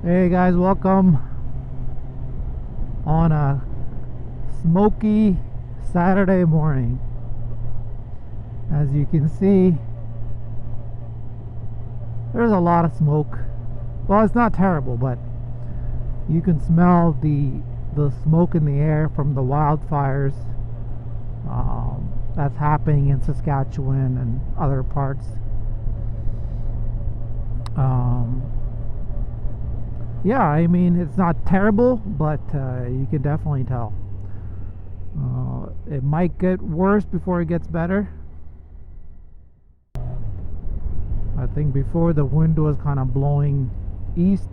Hey guys, welcome on a smoky Saturday morning. As you can see, there's a lot of smoke. Well, it's not terrible, but you can smell the smoke in the air from the wildfires that's happening in Saskatchewan and other parts. Yeah, I mean, it's not terrible, but you can definitely tell. It might get worse before it gets better. I think before the wind was kind of blowing east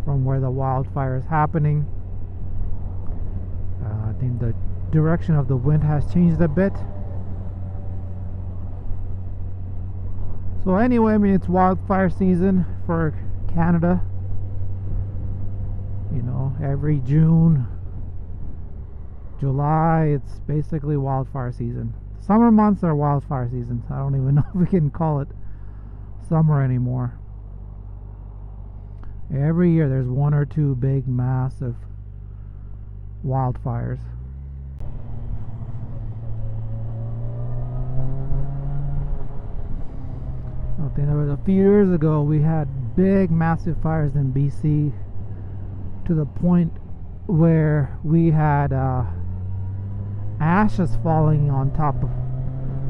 from where the wildfire is happening. I think the direction of the wind has changed a bit. So anyway, I mean, it's wildfire season for Canada. You know, every June, July, it's basically wildfire season. Summer months are wildfire season. I don't even know if we can call it summer anymore. Every year there's one or two big massive wildfires. I think there was a few years ago we had big massive fires in BC, to the point where we had ashes falling on top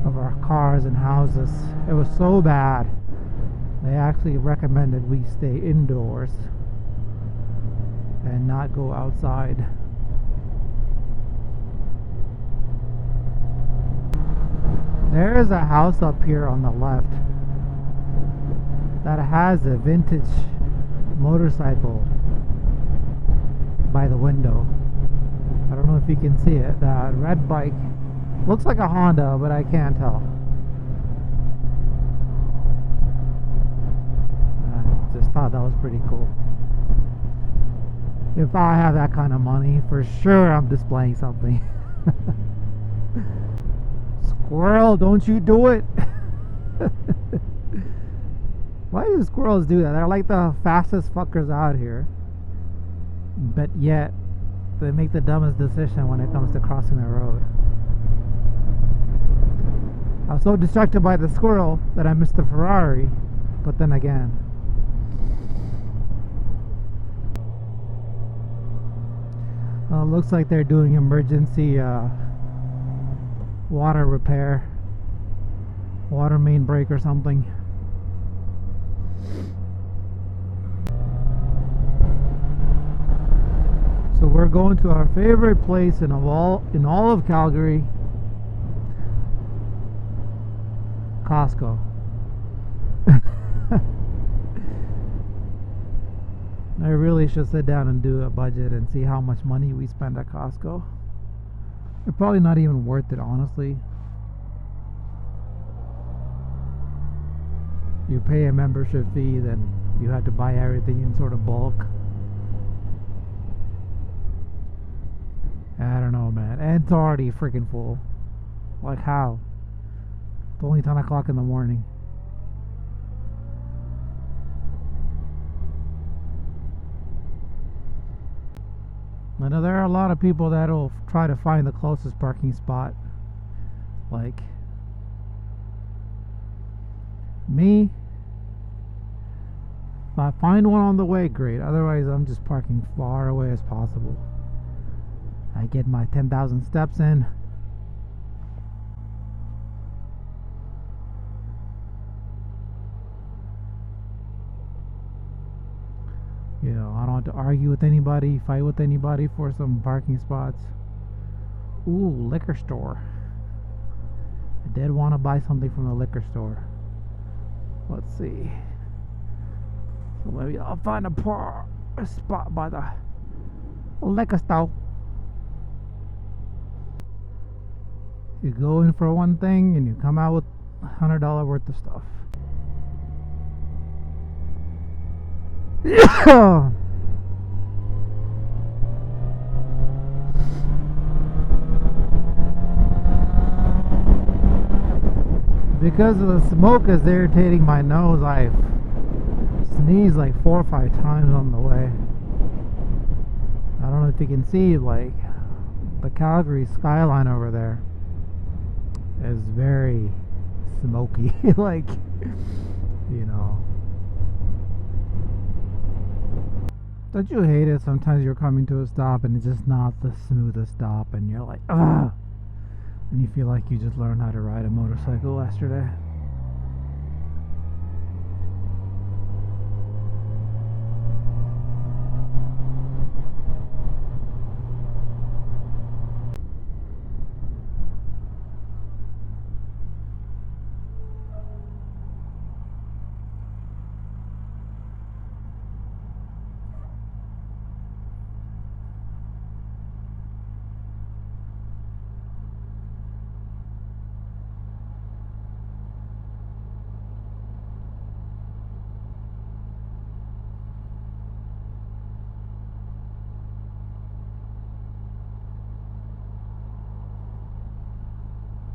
of our cars and houses. It was so bad they actually recommended we stay indoors and not go outside. There is a house up here on the left that has a vintage motorcycle by the window. I don't know if you can see it. That red bike looks like a Honda, but I can't tell. I just thought that was pretty cool. If I have that kind of money, for sure I'm displaying something. Squirrel, don't you do it. Why do squirrels do that? They're like the fastest fuckers out here, but yet they make the dumbest decision when it comes to crossing the road. I was so distracted by the squirrel that I missed the Ferrari, but then again, looks like they're doing emergency water repair, water main break or something. So we're going to our favorite place in all of Calgary, Costco. I really should sit down and do a budget and see how much money we spend at Costco. It's probably not even worth it, honestly. You pay a membership fee, then you have to buy everything in sort of bulk. I don't know, man. And it's already freaking full. Like, how? It's only 10 o'clock in the morning. I know there are a lot of people that'll try to find the closest parking spot. Like me, if I find one on the way, great. Otherwise, I'm just parking far away as possible. I get my 10,000 steps in. You know, I don't have to argue with anybody, fight with anybody for some parking spots. Ooh, liquor store. I did want to buy something from the liquor store. Let's see. So maybe I'll find a spot by the liquor store. You go in for one thing and you come out with $100 worth of stuff. Because of the smoke is irritating my nose, I've sneezed like 4 or 5 times on the way. I don't know if you can see, like, the Calgary skyline over there is very smoky. Like, you know. Don't you hate it? Sometimes you're coming to a stop and it's just not the smoothest stop, and you're like, ugh. And you feel like you just learned how to ride a motorcycle yesterday.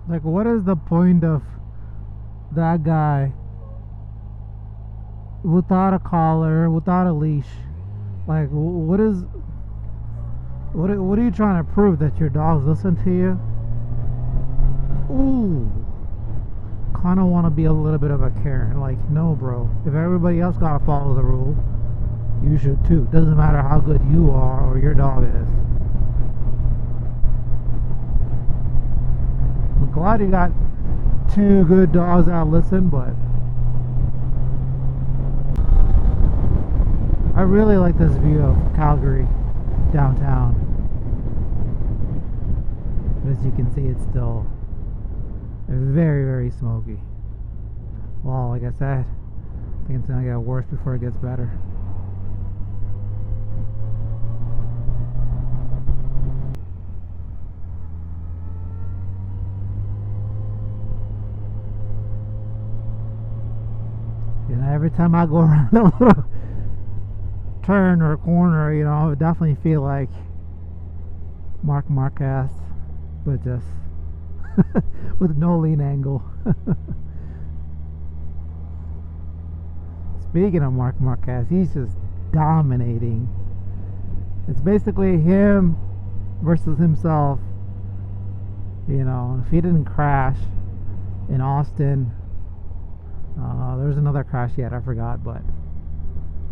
Like, what is the point of that guy without a collar, without a leash? Like, what are you trying to prove? That your dogs listen to you? Ooh, kind of want to be a little bit of a Karen. Like, no, bro. If everybody else gotta follow the rule, you should too. Doesn't matter how good you are or your dog is. I'm glad you got 2 good dogs that listen, but I really like this view of Calgary downtown. But as you can see, it's still very, very smoky. Well, like I said, I think it's gonna get worse before it gets better. You know, every time I go around a little turn or corner, you know, I would definitely feel like Mark Marquez, but just with no lean angle. Speaking of Mark Marquez, he's just dominating. It's basically him versus himself. You know, if he didn't crash in Austin, there's another crash yet, I forgot, but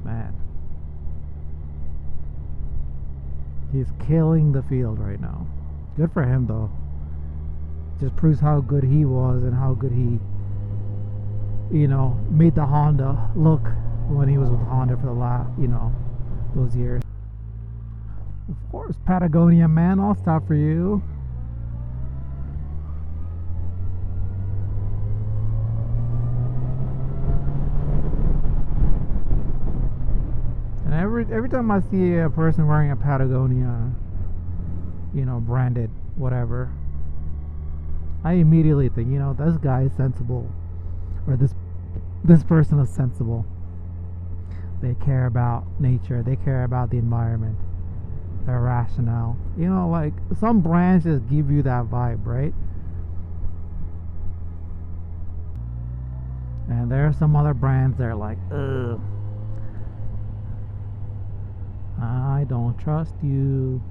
man, he's killing the field right now. Good for him, though. Just proves how good he was and how good he, you know, made the Honda look when he was with Honda for the last, you know, those years. Of course, Patagonia, man, I'll stop for you. And every time I see a person wearing a Patagonia, you know, branded whatever, I immediately think, you know, this guy is sensible, or this person is sensible. They care about nature. They care about the environment. They're rational. You know, like some brands just give you that vibe, right? And there are some other brands that are like, ugh, I don't trust you.